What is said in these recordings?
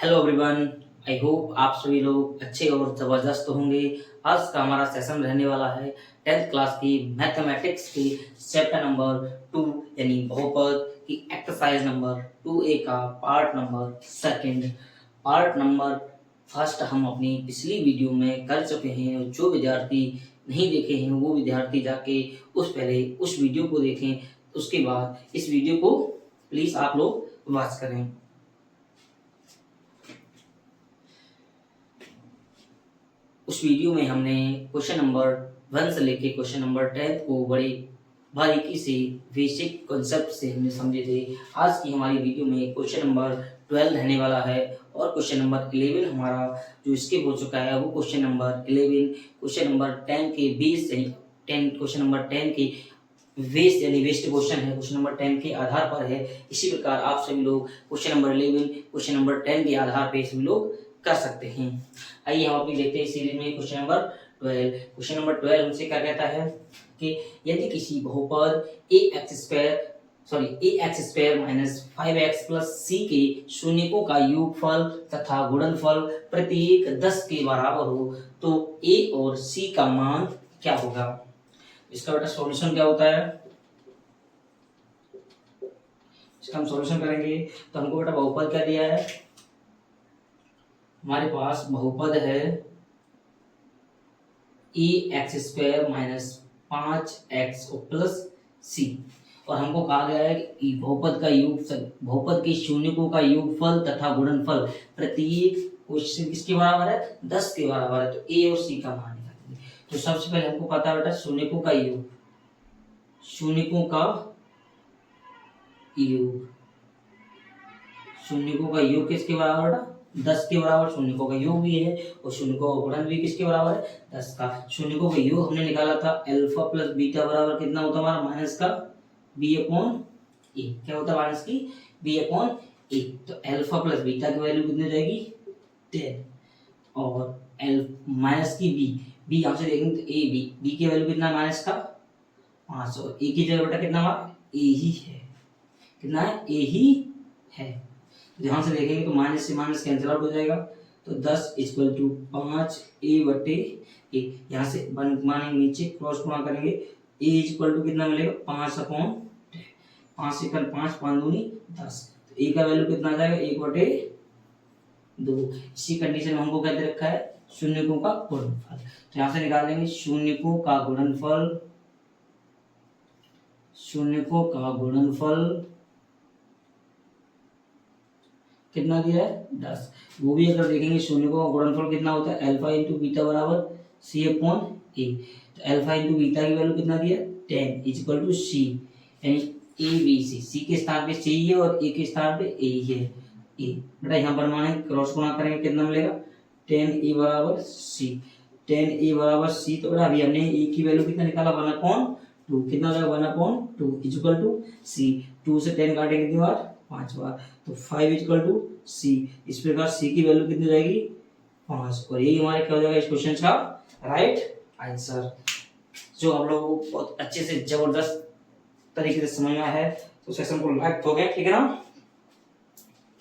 Hello everyone. I hope आप सभी लोग अच्छे और ज़बरदस्त होंगे। आज का हमारा सेशन रहने वाला है 10th क्लास की मैथमेटिक्स की चैप्टर नंबर 2 यानी बहुपद की एक्सरसाइज नंबर 2A का part number second. Part number first हम अपनी पिछली वीडियो में कर चुके हैं और जो विद्यार्थी नहीं देखे हैं वो विद्यार्थी जाके पहले उस वीडियो को देखें, उसके बाद इस वीडियो को प्लीज़ आप लोग वॉच करें। उस वीडियो में हमने क्वेश्चन नंबर 1 से लेके क्वेश्चन नंबर 10 को बड़ी बारीकी से बेसिक कॉन्सेप्ट से हमने समझे थे। आज की हमारी वीडियो में क्वेश्चन नंबर 12 रहने वाला है और क्वेश्चन नंबर 11 हमारा जो स्किप हो चुका है वो क्वेश्चन नंबर 11 क्वेश्चन नंबर 10 के बेस यानी 10 क्वेश्चन नंबर 10 के वेस्ट यानी वेस्ट क्वेश्चन है, क्वेश्चन नंबर 10 के आधार पर है। इसी प्रकार आप सभी लोग क्वेश्चन नंबर 11 क्वेश्चन नंबर 10 के आधार पर सभी लोग कर सकते हैं। आइए हम अपनी देखते हैं सीरीज में क्वेश्चन नंबर 12। क्वेश्चन नंबर 12 हमसे क्या कहता है कि यदि किसी बहुपद ax² minus 5x plus c के शून्यकों का योगफल तथा गुणनफल प्रत्येक 10 के बराबर हो तो a और c का मान क्या होगा। इसका बेटा सॉल्यूशन क्या होता है, इसका हम सॉल्यूशन करेंगे तो हमको बेटा बहुपद क्या दिया है, हमारे पास बहुपद है ax² minus 5x plus c और हमको कहा गया है कि बहुपद का योग बहुपद के शून्यकों का योगफल तथा गुणनफल प्रत्येक किसके बराबर है, 10 के बराबर है। तो a और c का मान निकालेंगे। तो सबसे पहले हमको पता है बेटा शून्यकों का योग, शून्यकों का योग किसके बराबर बेटा, 10 के बराबर। शून्यकों का योग भी है और शून्यकों का गुणन भी किसके बराबर है, 10 का। शून्यकों का योग हमने निकाला था अल्फा प्लस बीटा बराबर कितना होता है हमारा, माइनस का b अपॉन ए। क्या होता है, माइनस की b अपॉन ए। तो अल्फा प्लस बीटा की वैल्यू कितनी हो जाएगी 10 और माइनस की b यहां से देखेंगे तो ए b की वैल्यू कितना है, माइनस का 5 और ए की जगह बेटा कितना हमारा ए ही है, कितना है ए ही है। ध्यान से देखेंगे तो माइनस से माइनस कैंसिल आउट हो जाएगा। तो 10 इक्वल टू 5 ए बटे ए, यहाँ से वन मानेंगे नीचे क्रॉस गुणा करेंगे, ए इक्वल टू कितना मिलेगा 5 अपॉन 5 से कल 5 5 दूनी 10। तो ए का वैल्यू कितना आ जाएगा 1 बटे 2। इसी कंडीशन में हमको क्या दे रखा है, शून्यकों का गुणनफल। तो यहाँ से निकाल देंगे शून्यकों का गुणनफल, शून्यकों का गुणनफल कितना दिया है 10। वो भी अगर देखेंगे शून्यकों का गुणनफल कितना होता है, अल्फा इंटू बीटा बराबर c अपॉन ए। तो अल्फा इंटू बीटा की वैल्यू कितना दिया 10 इक्वल टू c यानी ए बी सी के स्थान पे c ही है और a के स्थान पे a ही है। ए बेटा यहाँ पर माने क्रॉस गुणा करेंगे कितना मिलेगा 10a बराबर c, 10a बराबर c। तो बेटा अभी हमने a की वैल्यू कितना निकाला 1/2, कितना हो जाएगा 1/2 इक्वल टू c। 2 से 10 काटेंगे कितनी बार 5 बार, तो 5 इक्वल टू सी। इस प्रकार सी की वैल्यू कितनी जाएगी 5 और यही हमारे क्या हो जाएगा इस क्वेश्चन का राइट आंसर, जो हम लोग को बहुत अच्छे से जबरदस्त तरीके से समझ में आया है। तो सेशन को लाइक हो गया, ठीक है ना।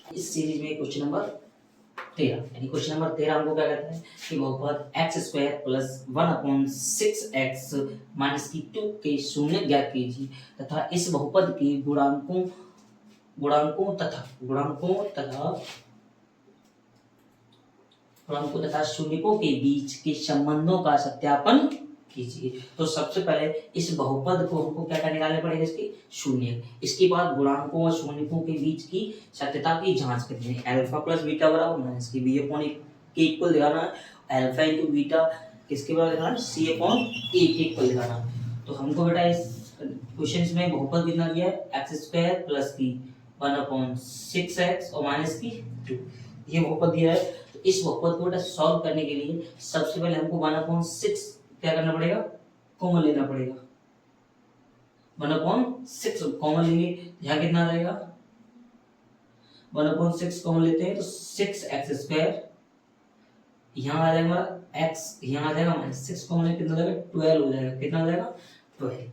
इस सीरीज में क्वेश्चन नंबर 13 यानी क्वेश्चन नंबर 13 हमको क्या कहता है कि बहुपद x² प्लस 1/6x माइनस की 2 के शून्य ज्ञात कीजिए तथा इस बहुपद के गुणांकों तथा शून्यकों के बीच के संबंधों का सत्यापन कीजिए। तो सबसे पहले इस बहुपद को हमको क्या निकालने पड़ेगा, इसके शून्य। इसके बाद गुणांकों और शून्यकों के बीच की सत्यता की जांच करनी है। अल्फा प्लस बीटा बराबर माइनस की बी अपॉन ए के इक्वल दिखाना है। अल्फा इंटू बीटा किसके बराबर दिखाना है, सी अपॉन ए के इक्वल दिखाना है। तो हमको बेटा इस क्वेश्चन में बहुपद कितना दिया है x² प्लस की 1/6x और माइनस की 2, ये बहुपद दिया है। तो इस बहुपद को बेटा सॉल्व करने के लिए सबसे पहले हमको 1/6 क्या करना पड़ेगा, कॉमन लेना पड़ेगा। 1/6 कॉमन लेंगे, यहाँ कितना आ जाएगा 1/6 कॉमन लेते हैं तो 6x², यहाँ आ जाएगा हमारा x, यहाँ आ जाएगा माइनस 6 कॉमन लेंगे कितना हो जाएगा 12 हो जाएगा, कितना हो जाएगा 12।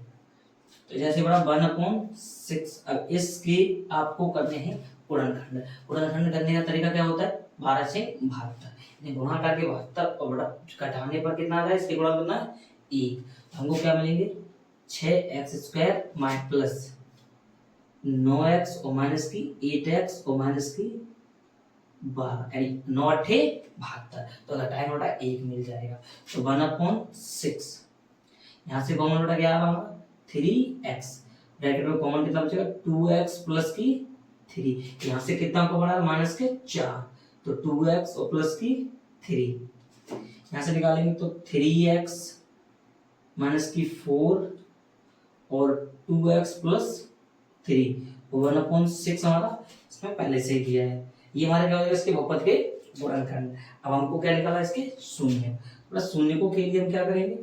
तो जैसे बड़ा 1/6। अब इसके आपको करने हैं गुणनखंड। गुणनखंड करने का तरीका क्या होता है, 12 से 72, गुणा करके 72 और बड़ा घटाने पर कितना आ रहा है, इसके गुणा करना है 1, तो हमको क्या मिलेंगे 6x² प्लस 9x और माइनस की 8x और माइनस की 12 यानी 9 8 72, तो घटाएंगे उठा 1 मिल जाएगा, तो 1/6, यहाँ से कॉमन उठा क्या आ रहा होगा 3x, ब्रैकेट में कॉमन कितना बचेगा 2x प्लस की 3, यहाँ से कितना कॉमन आ रहा है माइनस के 4, तो 2x और प्लस की 3, यहाँ से निकालेंगे तो 3x माइनस की 4 और 2x प्लस 3, 1/6 हमारा इसमें पहले से ही दिया है। ये हमारे क्या हो जाएगा इसके बहुपद के गुणनखंड। अब हमको क्या निकाला इसके शून्य, प्लस शून्य को के लिए हम क्या करेंगे,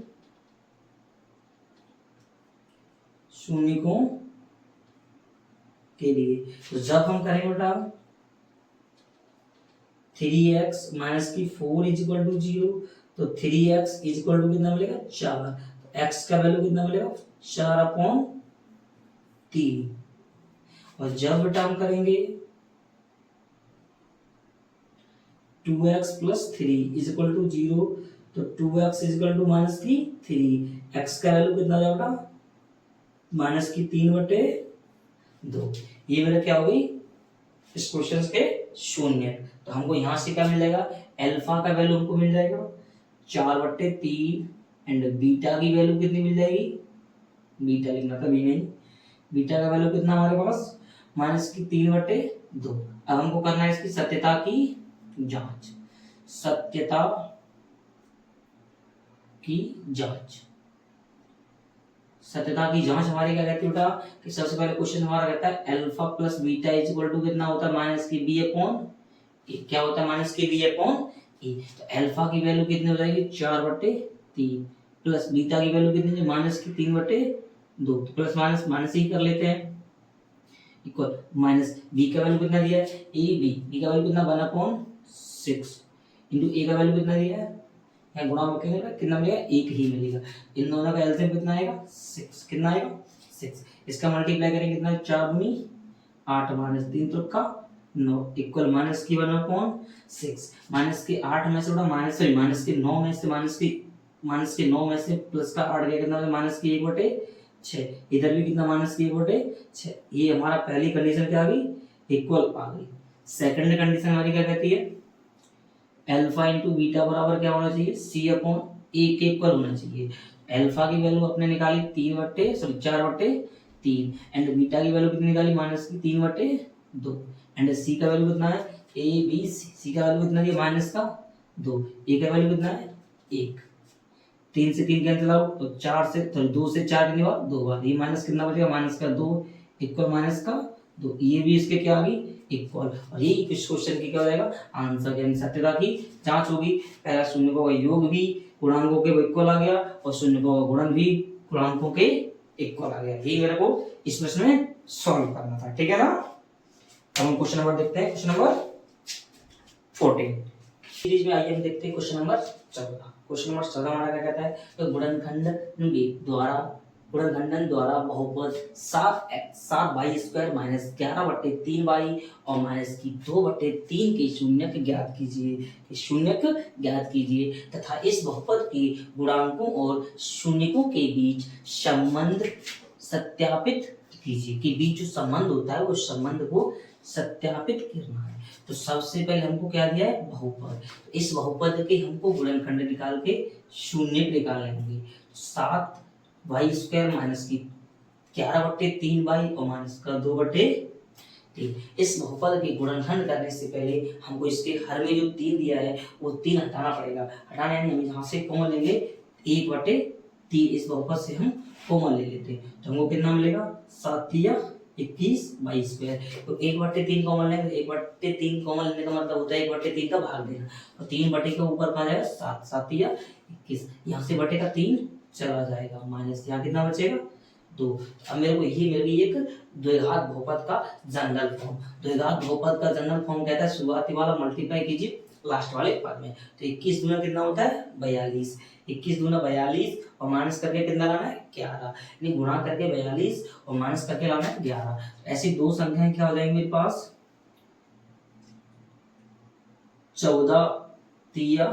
शून्य को के लिए तो जब हम करेंगे बेटा 3x माइनस की 4 इजिकल टू 0, तो 3x इजिकल टू कितना मिलेगा 4, तो x का वैल्यू कितना मिलेगा 4/3, और जब बेटा हम करेंगे 2x प्लस 3 इजिकल टू 0, तो 2x इजिकल टू माइनस की 3, x का वैल्यू कितना जाएगा माइनस की 3/2, ये मेरा क्या हो गई इस क्वेश्चन के शून्य। तो हमको यहाँ से क्या मिलेगा, अल्फा का वैल्यू हमको मिल जाएगा 4/3 एंड बीटा की वैल्यू कितनी मिल जाएगी, बीटा लिखना था भी नहीं, बीटा का वैल्यू कितना हमारे पास माइनस की 3/2। अब हमको करना है इसकी सत्यता की जांच, सत्यता की जांच, सत्यता की जांच हमारी क्या कहती है बेटा कि सबसे पहले क्वेश्चन हमारा कहता है alpha plus beta equal to कितना होता है माइनस की b/a, क्या होता है माइनस की b/a, तो अल्फा की वैल्यू कितनी हो जाएगी 4/3 प्लस बीटा की वैल्यू कितनी है माइनस की 3/2, तो प्लस माइनस माइनस ही कर लेते हैं, इक्वल माइनस b का वैल्यू कितना दिया है b का वैल्यू कितना 1/6 इंटू a का वैल्यू कितना दिया है, यहाँ गुणा में कितना मिलेगा 1 ही मिलेगा, इन दोनों का एलसीएम कितना आएगा 6, कितना आएगा 6, इसका मल्टीप्लाई करेंगे कितना 4 दूनी 8 माइनस 3 तुक्का 9 इक्वल माइनस की 1/6, माइनस के 8 में से माइनस सॉरी माइनस के 9 में से माइनस के 9 में से प्लस का 8 गया कितना माइनस की 1/6, इधर भी कितना माइनस की 1/6, ये हमारा पहली कंडीशन क्या आ गई इक्वल आ गई। सेकंड कंडीशन हमारी क्या कहती है अल्फा इंटू बीटा बराबर क्या होना चाहिए c/a के इक्वल होना चाहिए। अल्फा की वैल्यू अपने निकाली 4/3 एंड बीटा की वैल्यू कितनी निकाली माइनस की 3/2 एंड c का वैल्यू कितना है a b c का वैल्यू कितना है माइनस का 2, a का वैल्यू कितना है 1, 3 से 3 कैंसिल आउट तो 4 से 2 से 4 कितनी बार 2 बार, ये माइनस कितना बचेगा माइनस का 2 इक्वल माइनस का 2, ये भी इसके क्या आ गई इक्वल, और ये इस क्वेश्चन की क्या हो जाएगा आंसर, यानी सत्यता की जांच होगी। पहला शून्यकों का योग भी गुणांकों के इक्वल आ गया और शून्यकों का गुणन भी गुणांकों के इक्वल आ गया, ये मेरे को इस प्रश्न में सॉल्व करना था, ठीक है ना। अब हम क्वेश्चन नंबर देखते हैं, क्वेश्चन नंबर 14 सीरीज में आइए हम देखते हैं क्वेश्चन नंबर 14। क्वेश्चन नंबर 14 हमारा क्या कहता है तो गुणनखंडन द्वारा बहुपद 7y² माइनस 11/3y और माइनस की 2/3 के शून्यक ज्ञात कीजिए तथा इस बहुपद के गुणांकों और शून्यकों के बीच संबंध सत्यापित कीजिए, कि बीच जो संबंध होता है वो संबंध को सत्यापित करना है। तो सबसे पहले हमको क्या दिया है बहुपद, इस बहुपद के हमको गुणनखंड निकाल के शून्य निकालने होंगे। 7y² माइनस की 11/3y और माइनस का 2/3, इस बहुपद के गुणनखंड करने से पहले हमको इसके हर में जो 3 दिया है वो 3 हटाना पड़ेगा, हटाने यानी हम यहाँ से कॉमन लेंगे 1/3, इस बहुपद से हम कॉमन ले लेते हैं तो हमको कितना मिलेगा 7×21y², तो 1/3 कॉमन लेंगे, 1/3 कॉमन लेने का मतलब होता है 1/3 का भाग देना, और 3/3 का ऊपर कहाँ जाएगा 7, 7×21, यहाँ से बटे का 3 चला जाएगा, माइनस यहाँ कितना बचेगा 2। अब मेरे को ये मिल गई एक द्विघात बहुपद का जनरल फॉर्म। द्विघात बहुपद का जनरल फॉर्म कहता है शुरुआती वाला मल्टीप्लाई कीजिए लास्ट वाले पद में, तो 21 दूना कितना होता है 42, 21 दूना 42 और माइनस करके कितना लाना है 11, यानी गुणा करके 42 और माइनस करके लाना है 11। ऐसी दो संख्याएं क्या हो जाएंगी मेरे पास 14 तिया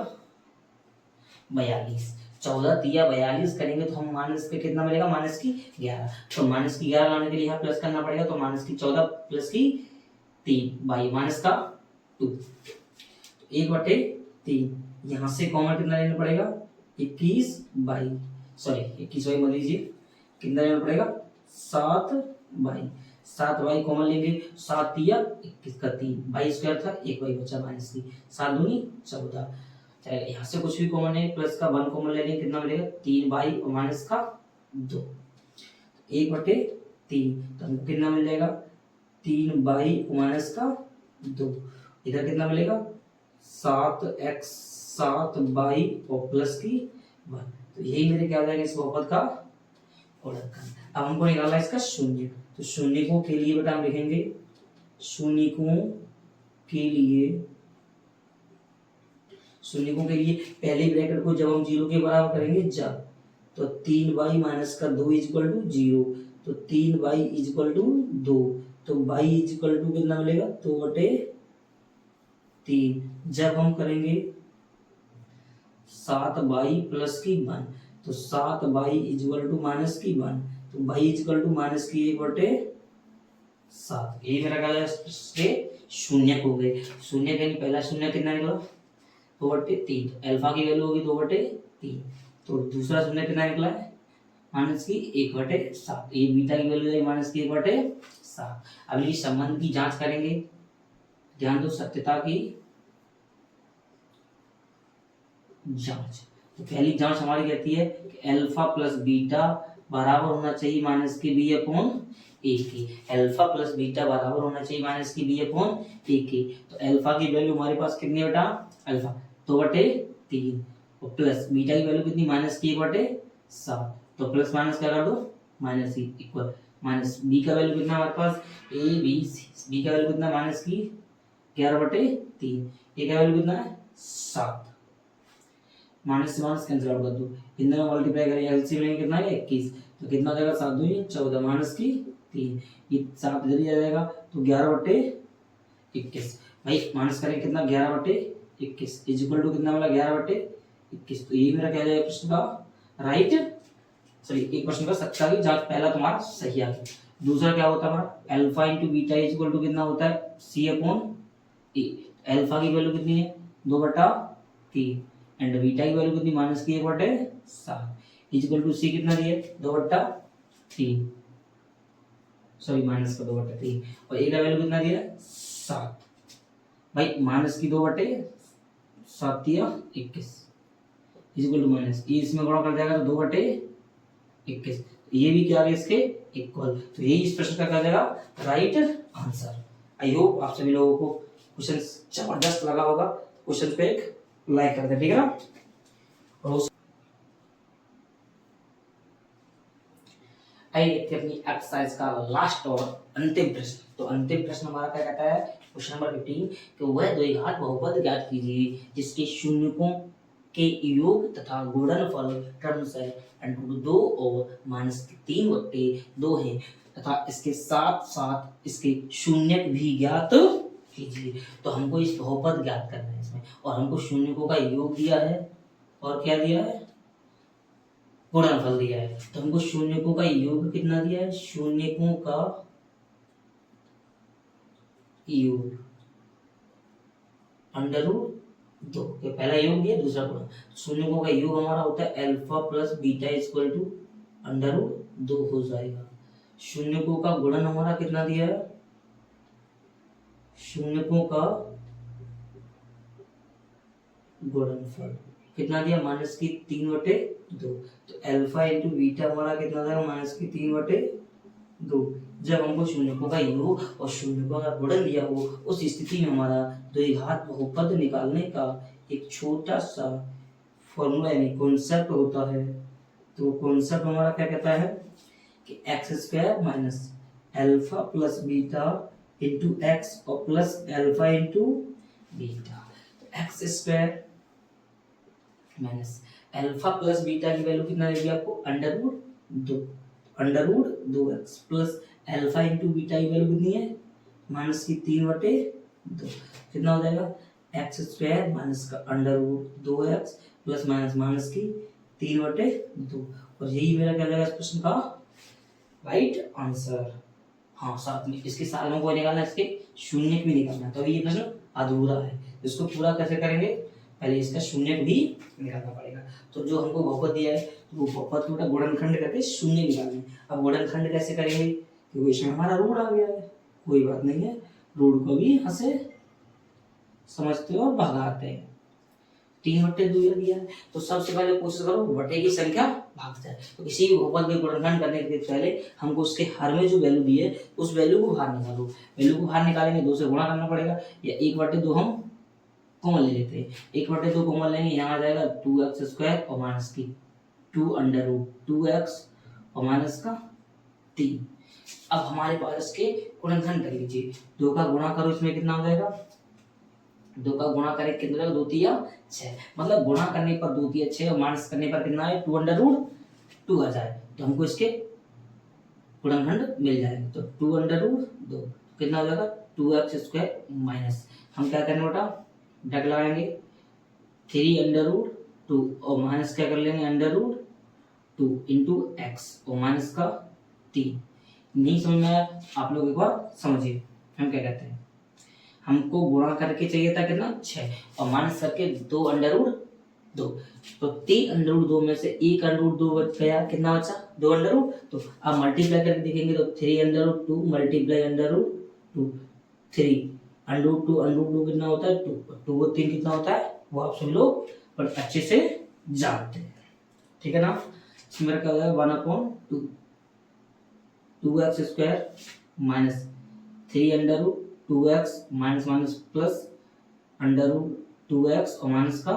42, 14 तिया 42 करेंगे तो हम माइनस पे कितना मिलेगा, माइनस की 11। तो माइनस की 11 लाने के लिए यहाँ प्लस करना पड़ेगा, तो माइनस की 14 प्लस की 3 बाई माइनस का 2, 1/3। यहाँ से कॉमन कितना लेना पड़ेगा, 21 बाई, सॉरी 21 बाई मत लीजिए, कितना लेना पड़ेगा 7 बाई कॉमन लेंगे, 7 तिया 21 का 3 बाई स्क्वायर था, 1 बाई बचा माइनस की, 7 दूनी 14। चाहे यहाँ से कुछ भी कॉमन है, प्लस का 1 कॉमन ले लेंगे, कितना मिलेगा 3 बाई और माइनस का 2, 1/3। तो हमको कितना मिल जाएगा 3 बाई माइनस का 2, इधर कितना मिलेगा 7x 7 बाई और प्लस की 1। तो यही मेरे क्या हो जाएगा इस बहुपद का गुणनफल। अब हमको निकालना है इसका शून्य, तो शून्यकों के लिए बेटा हम लिखेंगे, शून्यकों के लिए पहले ब्रैकेट को जब हम 0 के बराबर करेंगे जब, तो 3 बाई माइनस का 2 इक्वल टू 0, तो 3 बाई इक्वल टू 2, तो बाई इक्वल टू कितना मिलेगा 2/3। जब हम करेंगे 7 बाई प्लस की 1, तो 7 बाई इक्वल टू माइनस की 1, तो बाई इक्वल टू माइनस की 1/7। ये मेरा क्या इसके शून्य हो गए। शून्य का पहला शून्य कितना निकला 2/3, अल्फा की वैल्यू होगी 2/3। तो दूसरा शून्य कितना निकला है माइनस की 1/7, ये बीटा की वैल्यू है माइनस की 1/7। अब ये संबंध की जांच करेंगे, ध्यान दो, सत्यता की जांच। तो पहली जांच हमारी कहती है कि अल्फा प्लस बीटा बराबर होना चाहिए माइनस की b/a के, अल्फा प्लस बीटा बराबर होना चाहिए माइनस की b/a के। तो अल्फा की वैल्यू हमारे पास कितनी है बेटा, अल्फा 2/3 और प्लस बीटा की वैल्यू कितनी माइनस की 1/7, तो प्लस माइनस क्या कर दो माइनस ही इक्वल माइनस बी का वैल्यू कितना हमारे पास ए बी सी, बी का वैल्यू कितना माइनस की 11/3, ए का वैल्यू कितना है 7, माइनस से माइनस कैंसिल आउट कर दो, इन दोनों मल्टीप्लाई करेंगे एलसीएम लेंगे कितना है 21, तो कितना हो जाएगा 7 दूनी 14 माइनस की 3, ये 7 इधर ही आ जाएगा, तो 11/21। भाई माइनस करेंगे कितना 11/21 इज इक्वल टू कितना मिला 11/21। तो ये मेरा क्या जाएगा प्रश्न का राइट, सॉरी एक प्रश्न का सच्चा की जांच पहला तुम्हारा सही आ गया। दूसरा क्या होता है हमारा alpha into beta is equal to कितना होता है c/a, अल्फा की वैल्यू कितनी है 2/3 एंड बीटा की वैल्यू कितनी माइनस की 1/7 इज इक्वल टू सी कितना दिया 2/3, सॉरी माइनस का 2/3 और ए का वैल्यू कितना दिया 7, भाई माइनस की 2/7 दिया 21 इज इक्वल टू माइनस, ये इसमें गुणा कर जाएगा तो 2/21, ये भी क्या आ गया इसके इक्वल। तो यही इस प्रश्न का क्या जाएगा राइट आंसर। आई होप आप सभी लोगों को क्वेश्चन जबरदस्त लगा होगा, क्वेश्चन पे एक लाइक कर दे, ठीक है ना। और आइए देखते हैं अपनी एक्सरसाइज का लास्ट और अंतिम प्रश्न। तो अंतिम प्रश्न हमारा क्या कहता है क्वेश्चन नंबर 15 कि वह द्विघात बहुपद ज्ञात कीजिए जिसके शून्यकों के योग तथा गुणनफल टर्म्स है √2 और -3/2 है तथा इसके साथ साथ इसके शून्यक भी ज्ञात कीजिए। तो हमको इस बहुपद ज्ञात करना है इसमें, और हमको शून्यकों का योग दिया है और क्या दिया है गुणनफल दिया है। तो हमको शून्यकों का योग कितना दिया है, शून्यकों का योग √2, पहला योग दिया दूसरा गुणन। शून्यकों का योग हमारा होता है alpha plus beta equal to √2 हो जाएगा। शून्यकों का गुणन हमारा कितना दिया है, शून्यकों का गुणनफल कितना दिया -3/2, तो अल्फा इंटू बीटा हमारा कितना देगा -3/2। जब हमको शून्यकों का योग और शून्यकों का गुणन दिया हो उस स्थिति में हमारा द्विघात बहुपद निकालने का एक छोटा सा फॉर्मूला यानी कॉन्सेप्ट होता है। तो कॉन्सेप्ट हमारा क्या कहता है कि x² minus alpha plus beta into x और plus alpha into beta. x² minus alpha plus beta की वैल्यू कितना देगी आपको √2x plus alpha into beta की वैल्यू कितनी है -3/2, कितना हो जाएगा एक्स स्क्वायर माइनस का under root 2x plus minus minus की 3/2। और यही मेरा क्या जाएगा इस प्रश्न का राइट आंसर। हाँ, साथ में इसके साथ में कोई निकालना है, इसके शून्य भी निकालना है, तो ये प्रश्न अधूरा है। इसको पूरा कैसे करेंगे, पहले इसका शून्य भी निकालना पड़ेगा। तो जो हमको बहुपद दिया है तो वो बहुपद का गुणनखंड करके शून्य निकालना है। अब गुणनखंड कैसे करेंगे, क्योंकि इसमें हमारा रूट आ गया है, कोई बात नहीं है, रूट को भी यहाँ से समझते हो और भगाते हैं। 3/2 दिया है, तो सबसे पहले कोशिश करो बटे की संख्या भाग जाए। तो किसी भी बहुपद के गुणनखंड करने के पहले हमको उसके हर में जो वैल्यू दी है उस वैल्यू को बाहर निकालो। वैल्यू को बाहर निकालेंगे 2 से गुणा करना पड़ेगा, या 1/2 हम कॉमन ले लेते हैं। 1/2 कॉमन लेंगे, यहाँ आ जाएगा 2x स्क्वायर और माइनस की 2 अंडर रूट 2x और माइनस का 3। अब हमारे पास इसके गुणनखंड कर लीजिए। 2 का गुणा करो, इसमें कितना हो जाएगा, 2 का गुणा करें कितना हो जाएगा, 2 तिया 6। मतलब गुणा करने पर 2 तिया 6 और माइनस करने पर कितना है 2 अंडर रूट 2 आ जाए, तो हमको इसके गुणनखंड मिल जाएगा। तो 2 अंडर रूट 2 कितना हो जाएगा 2x स्क्वायर माइनस, हम क्या करेंगे बेटा डग लगाएंगे 3 अंडर रूट 2 और माइनस क्या कर लेंगे अंडर रूट 2 इंटू एक्स और माइनस का 3। नहीं समझ में आया आप लोग एक बार समझिए, हम क्या कहते हैं, हमको गुणा करके चाहिए था कितना 6 और माइनस करके 2 अंडर रूट 2। तो 3 अंडर रूट 2 में से 1 अंडर रूट 2 बच गया, कितना बचा 2 अंडर रूट। तो अब मल्टीप्लाई करके देखेंगे तो 3 under root 2 multiply under root 2 3 under root 2 under root 2 कितना होता है 2 और 3 कितना होता है वो आप सब लोग पर अच्छे से जानते हैं, ठीक है ना। इसमें मेरा क्या हो जाएगा 1/2 2x square minus 3 under root 2x minus minus plus under root 2x और माइनस का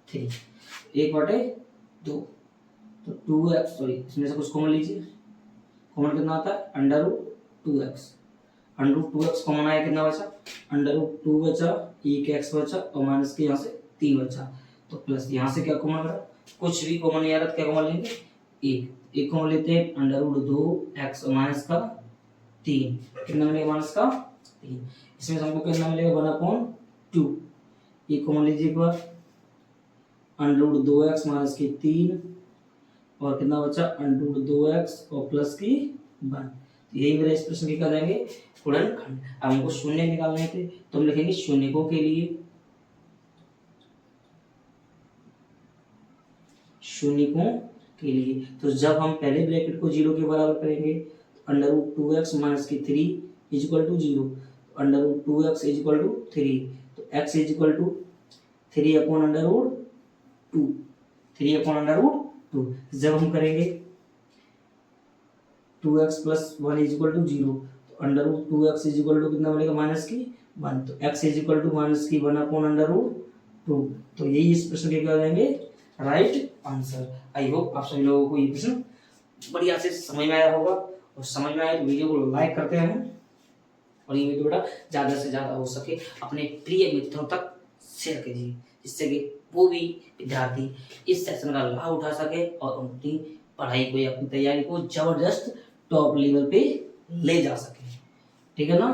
3 1/2। तो 2x सॉरी इसमें से कुछ कॉमन लीजिए, कॉमन कितना आता है under root 2x, under root 2x common आया कितना बचा अंडर रूट 2 बचा, एक x बचा और माइनस के यहाँ से 3 बचा। तो प्लस यहाँ से क्या कॉमन करा, कुछ भी कॉमन नहीं आ रहा, क्या कॉमन लेंगे एक कॉमन लेते हैं अंडर रूट 2x और माइनस का 3 कितना मिलेगा माइनस का 3। इसमें हमको कितना मिलेगा 1/2 एक कॉमन लीजिए एक बार अंडर रूट 2x माइनस की 3 और कितना बचा अंडर रूट 2x और प्लस की 1। यही मेरा इस प्रश्न की क्या जाएंगे गुणनखंड। अब हमको शून्य निकालने थे तो हम लिखेंगे शून्यकों के लिए, शून्यकों के लिए तो जब हम पहले ब्रैकेट को 0 के बराबर करेंगे अंडर रूट 2x माइनस की 3 equal to 0, under root 2x equal to 3, तो x equal to 3 upon under root 2 3 upon under root 2। जब हम करेंगे 2x प्लस 1 इक्वल टू 0, तो under root 2x equal to कितना बनेगा माइनस की 1, तो x इक्वल टू माइनस की 1 अपॉन अंडर रूट 2। तो यही इस प्रश्न के क्या हो जाएंगे राइट आंसर। आई होप आप सभी लोगों को ये प्रश्न बढ़िया से समझ में आया होगा, और समझ में आया तो वीडियो को लाइक करते हैं और ये वीडियो बेटा ज़्यादा से ज़्यादा हो सके अपने प्रिय मित्रों तक शेयर कीजिए, जिससे कि वो भी विद्यार्थी इस सेशन का लाभ उठा सके और उनकी पढ़ाई को या अपनी तैयारी को जबरदस्त टॉप लेवल पे ले जा सके, ठीक है ना।